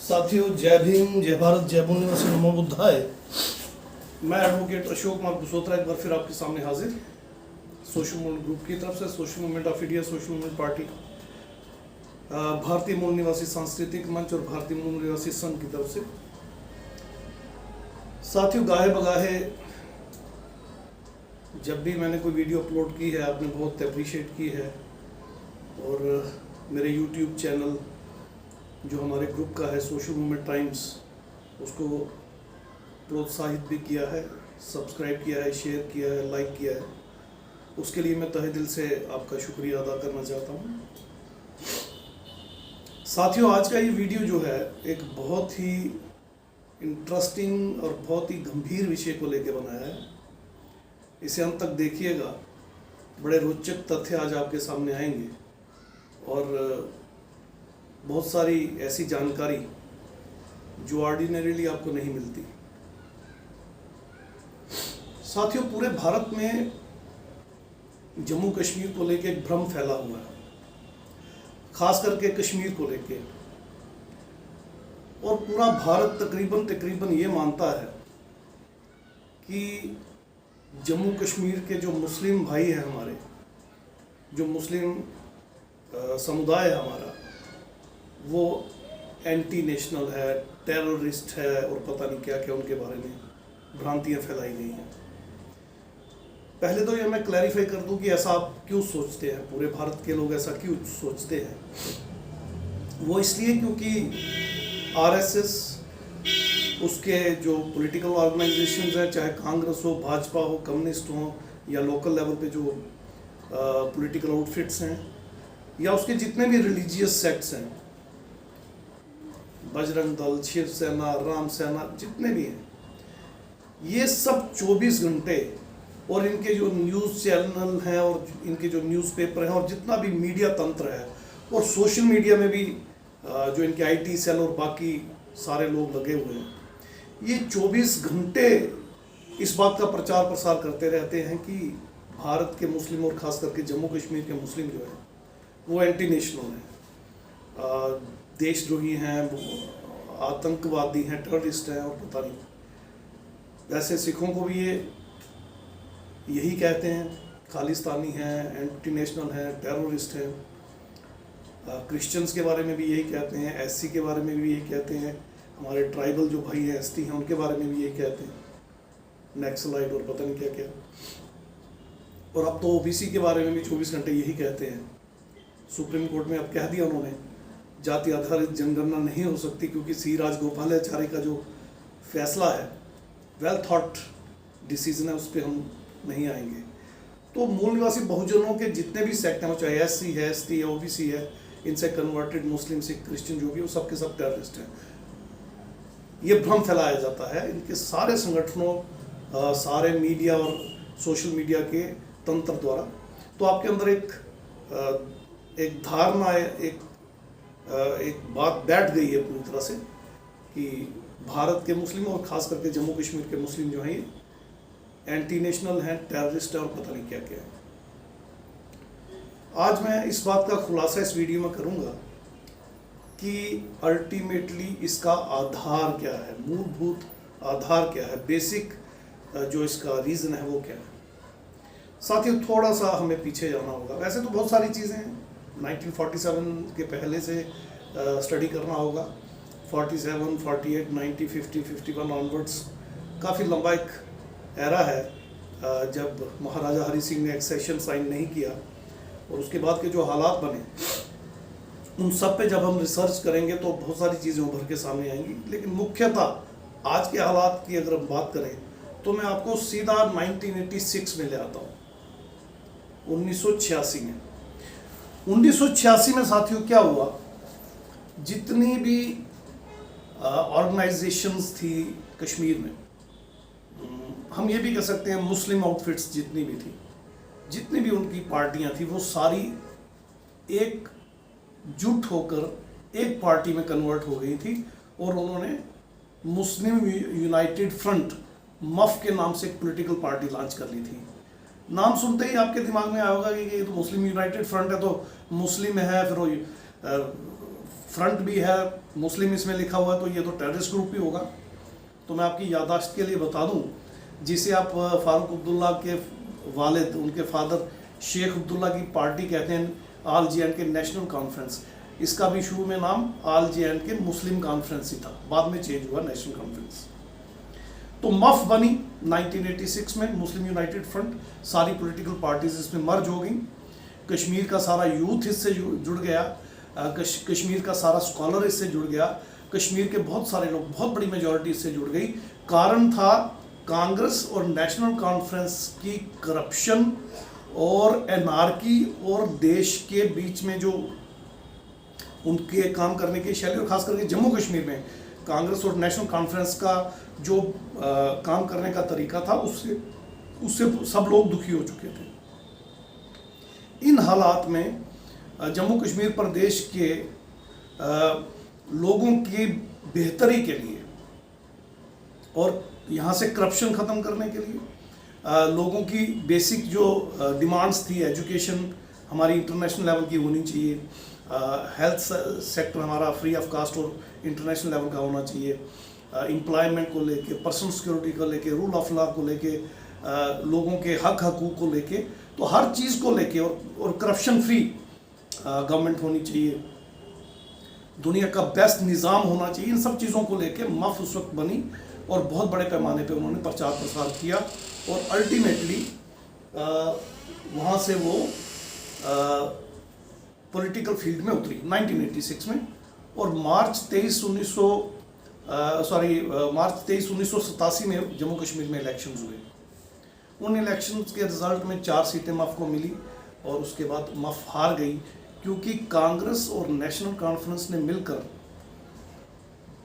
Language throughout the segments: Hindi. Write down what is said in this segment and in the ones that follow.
साथियों, जय भीम, जय भारत, जय मूल निवासी, नमो बुद्धाय। मैं एडवोकेट अशोक कुमार बुसोत्रा एक बार फिर आपके सामने हाजिर। सोशल मूवमेंट ग्रुप की तरफ से, social movement of India, social movement party, भारतीय मूल निवासी सांस्कृतिक मंच और भारतीय मूल निवासी संघ की तरफ से। साथियों, गाहे बगाहे जब भी मैंने कोई वीडियो अपलोड की है, आपने बहुत अप्रिशिएट की है और मेरे यूट्यूब चैनल जो हमारे ग्रुप का है सोशल मूवमेंट टाइम्स, उसको प्रोत्साहित भी किया है, सब्सक्राइब किया है, शेयर किया है, लाइक किया है। उसके लिए मैं तहे दिल से आपका शुक्रिया अदा करना चाहता हूँ। साथियों, आज का ये वीडियो जो है एक बहुत ही इंटरेस्टिंग और बहुत ही गंभीर विषय को लेकर बनाया है। इसे अंत तक देखिएगा, बड़े रोचक तथ्य आज आपके सामने आएंगे और बहुत सारी ऐसी जानकारी जो ऑर्डिनरीली आपको नहीं मिलती। साथियों, पूरे भारत में जम्मू कश्मीर को लेकर एक भ्रम फैला हुआ है, खास करके कश्मीर को लेकर, और पूरा भारत तकरीबन ये मानता है कि जम्मू कश्मीर के जो मुस्लिम भाई हैं हमारे, जो मुस्लिम समुदाय है हमारा, वो एंटी नेशनल है, टेररिस्ट है और पता नहीं क्या क्या उनके बारे में भ्रांतियां फैलाई गई हैं। पहले तो ये मैं क्लैरिफाई कर दूं कि ऐसा आप क्यों सोचते हैं, पूरे भारत के लोग ऐसा क्यों सोचते हैं। वो इसलिए क्योंकि आरएसएस, उसके जो पॉलिटिकल ऑर्गेनाइजेशंस हैं, चाहे कांग्रेस हो, भाजपा हो, कम्युनिस्ट हो, या लोकल लेवल पे जो पॉलिटिकल आउटफिट्स हैं, या उसके जितने भी रिलीजियस सेक्ट्स हैं, बजरंग दल, शिवसेना, राम सेना, जितने भी हैं, ये सब 24 घंटे, और इनके जो न्यूज़ चैनल हैं और इनके जो न्यूज़पेपर हैं और जितना भी मीडिया तंत्र है, और सोशल मीडिया में भी जो इनके आईटी सेल और बाकी सारे लोग लगे हुए हैं, ये 24 घंटे इस बात का प्रचार प्रसार करते रहते हैं कि भारत के मुस्लिम और ख़ास करके जम्मू कश्मीर के मुस्लिम जो है वो एंटी नेशनल हैं, देशद्रोही हैं, आतंकवादी हैं, टेररिस्ट हैं और पता नहीं। वैसे सिखों को भी ये यही कहते हैं, खालिस्तानी हैं, एंटी नेशनल हैं, टेररिस्ट हैं। क्रिश्चियंस के बारे में भी यही कहते हैं, एससी के बारे में भी यही कहते हैं, हमारे ट्राइबल जो भाई हैं, एसटी हैं, उनके बारे में भी यही कहते हैं, नक्सलाइट और पता नहीं क्या क्या। और अब तो ओबीसी के बारे में भी 24 घंटे यही कहते हैं। सुप्रीम कोर्ट में अब कह दिया उन्होंने, जाति आधारित जनगणना नहीं हो सकती, क्योंकि सी राजगोपालाचारी का जो फैसला है, वेल थॉट डिसीजन है, उस पर हम नहीं आएंगे। तो मूल निवासी बहुजनों के जितने भी सेक्ट हैं, चाहे एससी है, एसटी है, ओबीसी है, इनसे कन्वर्टेड मुस्लिम, सिख, क्रिश्चियन जो भी, वो सब के सब टेररिस्ट हैं। ये भ्रम फैलाया जाता है इनके सारे संगठनों, सारे मीडिया और सोशल मीडिया के तंत्र द्वारा। तो आपके अंदर एक धारणा, एक बात बैठ गई है पूरी तरह से कि भारत के मुस्लिम और ख़ास करके जम्मू कश्मीर के मुस्लिम जो हैं ये एंटी नेशनल हैं, टेररिस्ट हैं और पता नहीं क्या क्या है। आज मैं इस बात का खुलासा इस वीडियो में करूंगा कि अल्टीमेटली इसका आधार क्या है, मूलभूत आधार क्या है, बेसिक जो इसका रीज़न है वो क्या है। साथियों, थोड़ा सा हमें पीछे जाना होगा। वैसे तो बहुत सारी चीज़ें हैं, 1947 के पहले से स्टडी करना होगा, 47, 48, 90, 50, 51 ऑनवर्ड्स, काफ़ी लंबा एक एरा है जब महाराजा हरि सिंह ने एक्सेशन साइन नहीं किया, और उसके बाद के जो हालात बने, उन सब पे जब हम रिसर्च करेंगे तो बहुत सारी चीज़ें उभर के सामने आएंगी। लेकिन मुख्यतः आज के हालात की अगर हम बात करें तो मैं आपको सीधा 1986 में ले आता हूँ, 1986 में। 1986 में साथियों क्या हुआ, जितनी भी ऑर्गेनाइजेशंस थी कश्मीर में, हम ये भी कह सकते हैं मुस्लिम आउटफिट्स जितनी भी थी, जितनी भी उनकी पार्टियां थी, वो सारी एक जुट होकर एक पार्टी में कन्वर्ट हो गई थी, और उन्होंने मुस्लिम यूनाइटेड फ्रंट, मफ के नाम से एक पॉलिटिकल पार्टी लॉन्च कर ली थी। नाम सुनते ही आपके दिमाग में आएगा कि ये तो मुस्लिम यूनाइटेड फ्रंट है, तो मुस्लिम है, फिर वो फ्रंट भी है, मुस्लिम इसमें लिखा हुआ है, तो ये तो टेररिस्ट ग्रुप ही होगा। तो मैं आपकी याददाश्त के लिए बता दूं, जिसे आप फारूक अब्दुल्ला के वालिद, उनके फादर शेख अब्दुल्ला की पार्टी कहते हैं, ऑल J&K नेशनल कॉन्फ्रेंस। इसका भी शुरू में नाम ऑल J&K मुस्लिम कॉन्फ्रेंस ही था, बाद में चेंज हुआ नेशनल कॉन्फ्रेंस। तो मफ बनी 1986 में, मुस्लिम यूनाइटेड फ्रंट। सारी पॉलिटिकल पार्टीज इसमें मर्ज हो गई। कश्मीर का सारा यूथ इससे जुड़ गया, कश्मीर का सारा स्कॉलर इससे जुड़ गया, कश्मीर के बहुत सारे लोग, बहुत बड़ी मेजॉरिटी इससे जुड़ गई। कारण था कांग्रेस और नेशनल कॉन्फ्रेंस की करप्शन और एनार्की और देश के बीच में जो उनके काम करने की शैली, और खास करके जम्मू कश्मीर में कांग्रेस और नेशनल कॉन्फ्रेंस का जो काम करने का तरीका था, उससे सब लोग दुखी हो चुके थे। इन हालात में जम्मू कश्मीर प्रदेश के लोगों की बेहतरी के लिए और यहाँ से करप्शन ख़त्म करने के लिए, लोगों की बेसिक जो डिमांड्स थी, एजुकेशन हमारी इंटरनेशनल लेवल की होनी चाहिए, हेल्थ सेक्टर हमारा फ्री ऑफ कास्ट और इंटरनेशनल लेवल का होना चाहिए, एम्प्लॉयमेंट को लेके, पर्सनल सिक्योरिटी को लेके, रूल ऑफ लॉ को लेके, लोगों के हक हकूक़ को लेके, तो हर चीज़ को लेके, और करप्शन फ्री गवर्नमेंट होनी चाहिए, दुनिया का बेस्ट निज़ाम होना चाहिए। इन सब चीज़ों को लेके मफ उस वक्त बनी और बहुत बड़े पैमाने पे उन्होंने प्रचार प्रसार किया, और अल्टीमेटली वहाँ से वो पॉलिटिकल फील्ड में उतरी 1986 में। और मार्च 23 1987 में जम्मू कश्मीर में इलेक्शंस हुए। उन इलेक्शंस के रिजल्ट में 4 सीटें मफ को मिली, और उसके बाद मफ हार गई, क्योंकि कांग्रेस और नेशनल कॉन्फ्रेंस ने मिलकर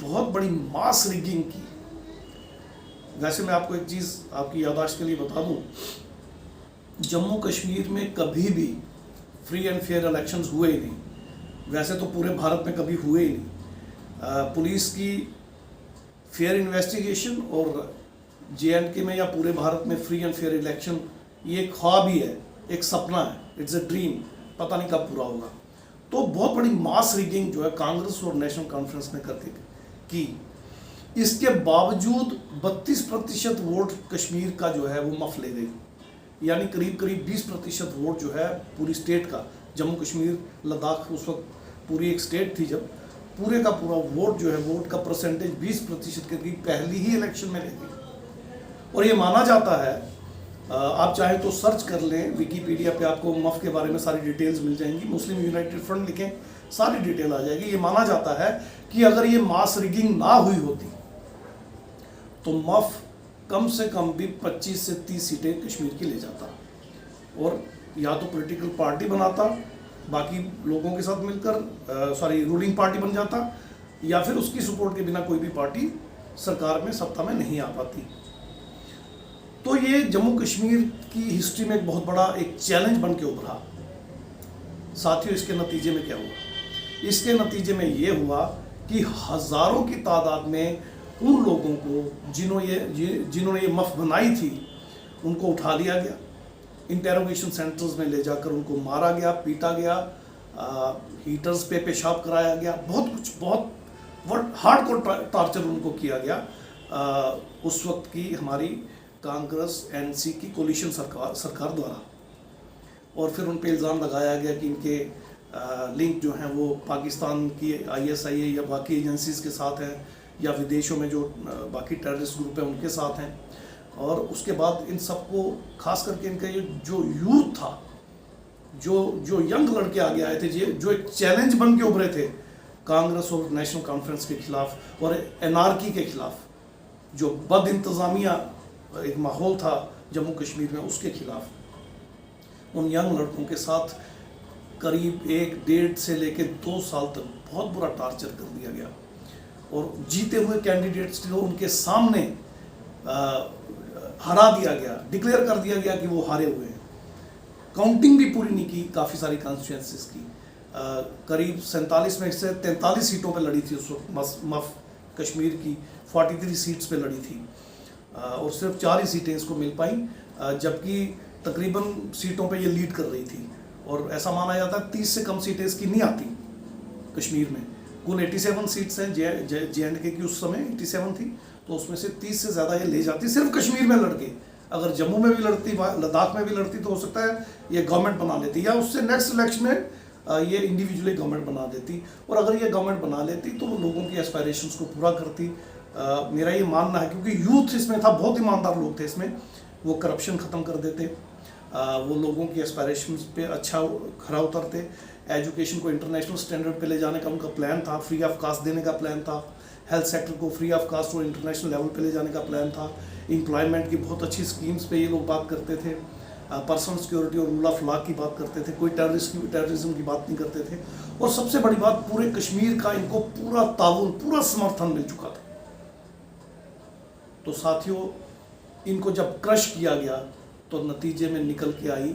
बहुत बड़ी मास रिगिंग की। वैसे मैं आपको एक चीज़ आपकी याददाश्त के लिए बता दूं, जम्मू कश्मीर में कभी भी फ्री एंड फेयर इलेक्शंस हुए ही नहीं। वैसे तो पूरे भारत में कभी हुए ही नहीं। पुलिस की फेयर इन्वेस्टिगेशन और J&K में या पूरे भारत में फ्री एंड फेयर इलेक्शन, ये एक ख्वाब ही है, एक सपना है, इट्स अ ड्रीम, पता नहीं कब पूरा होगा। तो बहुत बड़ी मास रिगिंग जो है कांग्रेस और नेशनल कॉन्फ्रेंस ने करके की। इसके बावजूद 32% वोट कश्मीर का जो है वो मफ ले गई, यानी करीब करीब 20% वोट जो है पूरी स्टेट का, जम्मू कश्मीर लद्दाख उस वक्त पूरी एक स्टेट थी, जब पूरे का पूरा वोट जो है, वोट का परसेंटेज 20% के करीब पहली ही इलेक्शन में ले गई। और ये माना जाता है, आप चाहें तो सर्च कर लें विकीपीडिया पे, आपको मफ के बारे में सारी डिटेल्स मिल जाएंगी, मुस्लिम यूनाइटेड फ्रंट लिखें सारी डिटेल आ जाएगी। ये माना जाता है कि अगर ये मास रिगिंग ना हुई होती तो मफ कम से कम भी 25 से 30 सीटें कश्मीर की ले जाता, और या तो पॉलिटिकल पार्टी बनाता, बाकी लोगों के साथ मिलकर रूलिंग पार्टी बन जाता, या फिर उसकी सपोर्ट के बिना कोई भी पार्टी सरकार में सत्ता में नहीं आ पाती। तो ये जम्मू कश्मीर की हिस्ट्री में एक बहुत बड़ा एक चैलेंज बन के उभरा। साथियों, इसके नतीजे में क्या हुआ? इसके नतीजे में ये हुआ कि हज़ारों की तादाद में उन लोगों को जिन्होंने ये मफ बनाई थी, उनको उठा लिया गया, इंटेरोगेशन सेंटर्स में ले जाकर उनको मारा गया, पीटा गया, हीटर्स पे पेशाब कराया गया, बहुत हार्डकोर टार्चर उनको किया गया उस वक्त की हमारी कांग्रेस NC की कोलिशन सरकार द्वारा। और फिर उन पे इल्ज़ाम लगाया गया कि इनके लिंक जो हैं वो पाकिस्तान की ISIA या बाकी एजेंसीज के साथ हैं, या विदेशों में जो बाकी टेररिस्ट ग्रुप हैं उनके साथ हैं। और उसके बाद इन सबको, खास करके इनका ये जो यूथ था, जो यंग लड़के आगे आए थे, जो एक चैलेंज बन के उभरे थे कांग्रेस और नेशनल कॉन्फ्रेंस के खिलाफ और एनार्की के खिलाफ, जो बद इंतज़ामिया एक माहौल था जम्मू कश्मीर में, उसके खिलाफ उन यंग लड़कों के साथ करीब 1-1.5 से लेकर 2 साल तक बहुत बुरा टार्चर कर दिया गया। और जीते हुए कैंडिडेट्स को उनके सामने हरा दिया गया, डिक्लेयर कर दिया गया कि वो हारे हुए हैं। काउंटिंग भी पूरी नहीं की काफ़ी सारी कॉन्स्टिट्यूंसीज की। करीब 47 में से 43 सीटों पे लड़ी थी उस वक्त मफ कश्मीर की, 43 सीट्स पे लड़ी थी, और सिर्फ 4 ही सीटें इसको मिल पाई, जबकि तकरीबन सीटों पे ये लीड कर रही थी। और ऐसा माना जाता है 30 से कम सीटें इसकी नहीं आती कश्मीर में, कुल 87 सीट्स हैं JNK की उस समय 87 थी, तो उसमें से 30 से ज़्यादा ये ले जाती सिर्फ कश्मीर में लड़के। अगर जम्मू में भी लड़ती, लद्दाख में भी लड़ती, तो हो सकता है ये गवर्नमेंट बना लेती, या उससे नेक्स्ट इलेक्शन में ये इंडिविजुअली गवर्नमेंट बना देती। और अगर ये गवर्नमेंट बना लेती तो वो लोगों की एस्पायरेशंस को पूरा करती। मेरा ये मानना है, क्योंकि यूथ इसमें था, बहुत ईमानदार लोग थे इसमें, वो करप्शन ख़त्म कर देते, वो लोगों की एस्पायरेशंस पे अच्छा खरा उतरते। एजुकेशन को इंटरनेशनल स्टैंडर्ड पे ले जाने का उनका प्लान था, फ्री ऑफ कास्ट देने का प्लान था, हेल्थ सेक्टर को फ्री ऑफ कास्ट और इंटरनेशनल लेवल पे ले जाने का प्लान था, एम्प्लॉयमेंट की बहुत अच्छी स्कीम्स पे ये लोग बात करते थे, पर्सनल सिक्योरिटी और रूल ऑफ लॉ की बात करते थे, कोई टेररिज्म की बात नहीं करते थे। और सबसे बड़ी बात, पूरे कश्मीर का इनको पूरा ताउन, पूरा समर्थन मिल चुका था। तो साथियों, इनको जब क्रश किया गया तो नतीजे में निकल के आई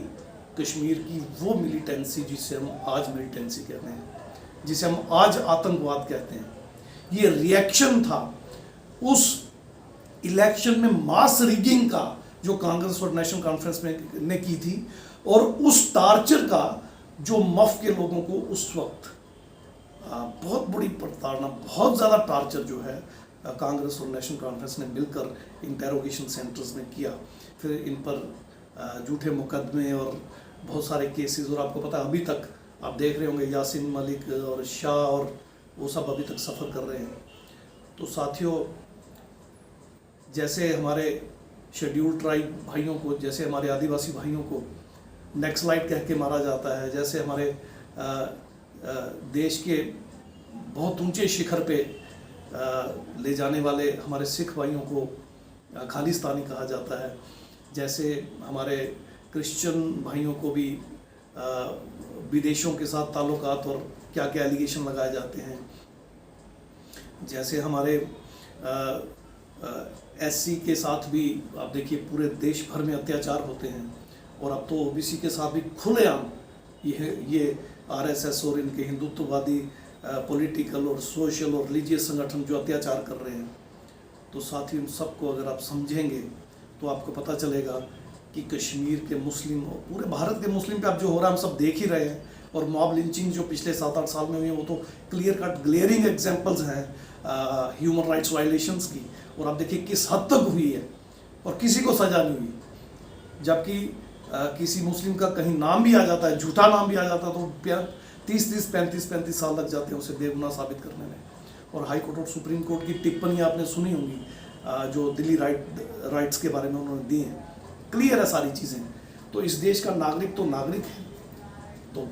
कश्मीर की वो मिलिटेंसी जिसे हम आज मिलिटेंसी कहते हैं, जिसे हम आज आतंकवाद कहते हैं। ये रिएक्शन था उस इलेक्शन में मास रिगिंग का जो कांग्रेस और नेशनल कॉन्फ्रेंस में ने की थी, और उस टार्चर का जो मफ के लोगों को उस वक्त बहुत बड़ी प्रताड़ना, बहुत ज़्यादा टार्चर जो है कांग्रेस और नेशनल कॉन्फ्रेंस ने मिलकर इंटेरोगेशन सेंटर्स में किया। फिर इन पर झूठे मुकदमे और बहुत सारे केसेस, और आपको पता है अभी तक आप देख रहे होंगे यासीन मलिक और शाह और वो सब अभी तक सफ़र कर रहे हैं। तो साथियों, जैसे हमारे शेड्यूल्ड ट्राइब भाइयों को, जैसे हमारे आदिवासी भाइयों को नक्सलाइट कह के मारा जाता है, जैसे हमारे देश के बहुत ऊंचे शिखर पे ले जाने वाले हमारे सिख भाइयों को खालिस्तानी कहा जाता है, जैसे हमारे क्रिश्चियन भाइयों को भी विदेशों के साथ ताल्लुकात और क्या क्या एलिगेशन लगाए जाते हैं, जैसे हमारे SC के साथ भी आप देखिए पूरे देश भर में अत्याचार होते हैं, और अब तो OBC के साथ भी खुलेआम ये RSS और इनके हिंदुत्ववादी पॉलिटिकल और सोशल और रिलीजियस संगठन जो अत्याचार कर रहे हैं। तो साथ ही उन सबको अगर आप समझेंगे तो आपको पता चलेगा कि कश्मीर के मुस्लिम और पूरे भारत के मुस्लिम पे अब जो हो रहा है हम सब देख ही रहे हैं, और मॉब लिंचिंग जो पिछले 7-8 साल में हुई है वो तो क्लियर कट ग्लेयरिंग एग्जांपल्स हैं ह्यूमन राइट्स वायलेशंस की। और आप देखिए किस हद तक हुई है और किसी को सजा नहीं हुई, जबकि किसी मुस्लिम का कहीं नाम भी आ जाता है, झूठा नाम भी आ जाता है, तो 30-35 साल लग जाते हैं उसे बेगुनाह साबित करने में। और हाई कोर्ट और सुप्रीम कोर्ट की टिप्पणियाँ आपने सुनी होंगी जो दिल्ली राइट्स के बारे में उन्होंने दी हैं, क्लियर है सारी चीज़ें। तो इस देश का नागरिक तो नागरिक है, तो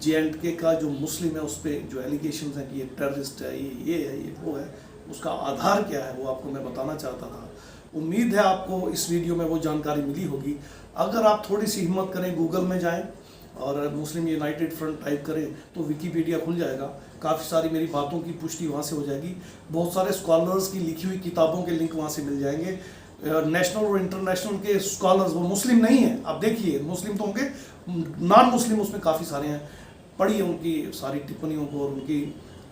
JNK का जो मुस्लिम है उस पर जो एलिगेशन है कि ये टेररिस्ट है, ये है, ये वो है, उसका आधार क्या है वो आपको मैं बताना चाहता था। उम्मीद है आपको इस वीडियो में वो जानकारी मिली होगी। अगर आप थोड़ी सी हिम्मत करें, गूगल में जाएं और मुस्लिम यूनाइटेड फ्रंट टाइप करें तो विकीपीडिया खुल जाएगा, काफ़ी सारी मेरी बातों की पुष्टि वहाँ से हो जाएगी। बहुत सारे स्कॉलर्स की लिखी हुई किताबों के लिंक वहाँ से मिल जाएंगे। नेशनल और इंटरनेशनल के स्कॉलर्स, वो मुस्लिम नहीं हैं, आप देखिए मुस्लिम तो होंगे, नॉन मुस्लिम उसमें काफ़ी सारे हैं, पढ़िए उनकी सारी टिप्पणियों को और उनकी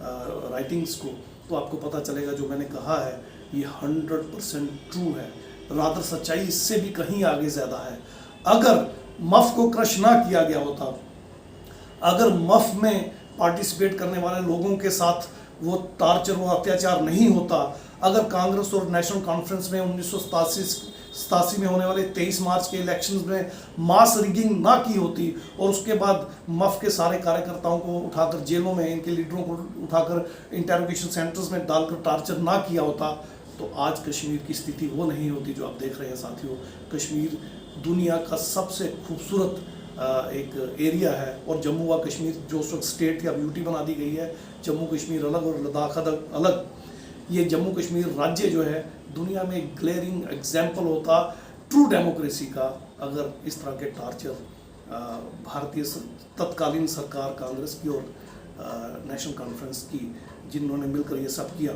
राइटिंग्स को, तो आपको पता चलेगा जो मैंने कहा है ये 100% ट्रू है। रादर सच्चाई इससे भी कहीं आगे ज़्यादा है। अगर मफ को क्रश ना किया गया होता, अगर मफ में पार्टिसिपेट करने वाले लोगों के साथ वो टार्चर, वो अत्याचार नहीं होता, अगर कांग्रेस और नेशनल कॉन्फ्रेंस में 1987 में होने वाले 23 मार्च के इलेक्शंस में मास रिगिंग ना की होती और उसके बाद मफ के सारे कार्यकर्ताओं को उठाकर जेलों में, इनके लीडरों को उठाकर इंटेरोगेशन सेंटर्स में डालकर टार्चर ना किया होता, तो आज कश्मीर की स्थिति वो नहीं होती जो आप देख रहे हैं साथियों। कश्मीर दुनिया का सबसे खूबसूरत एक एरिया है, और जम्मू व कश्मीर जो उस वक्त स्टेट थी अब यूटी बना दी गई है, जम्मू कश्मीर अलग और लद्दाख अलग। ये जम्मू कश्मीर राज्य जो है दुनिया में एक ग्लेयरिंग एग्जाम्पल होता ट्रू डेमोक्रेसी का, अगर इस तरह के टार्चर भारतीय तत्कालीन सरकार कांग्रेस की और नेशनल कॉन्फ्रेंस की, जिन्होंने मिलकर ये सब किया।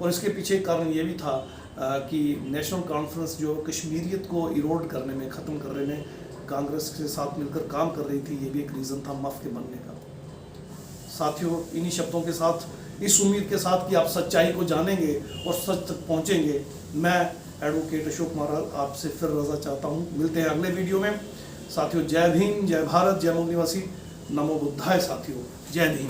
और इसके पीछे कारण ये भी था कि नेशनल कॉन्फ्रेंस जो कश्मीरियत को इरोड करने में, ख़त्म करने में कांग्रेस के साथ मिलकर काम कर रही थी, ये भी एक रीज़न था मफ के बनने का। साथियों, इन्हीं शब्दों के साथ, इस उम्मीद के साथ कि आप सच्चाई को जानेंगे और सच तक पहुंचेंगे, मैं एडवोकेट अशोक महाराज आपसे फिर रजा चाहता हूं। मिलते हैं अगले वीडियो में। साथियों, जय भीम, जय भारत, जय मूल निवासी, नमो बुद्धाय। साथियों, जय भीम।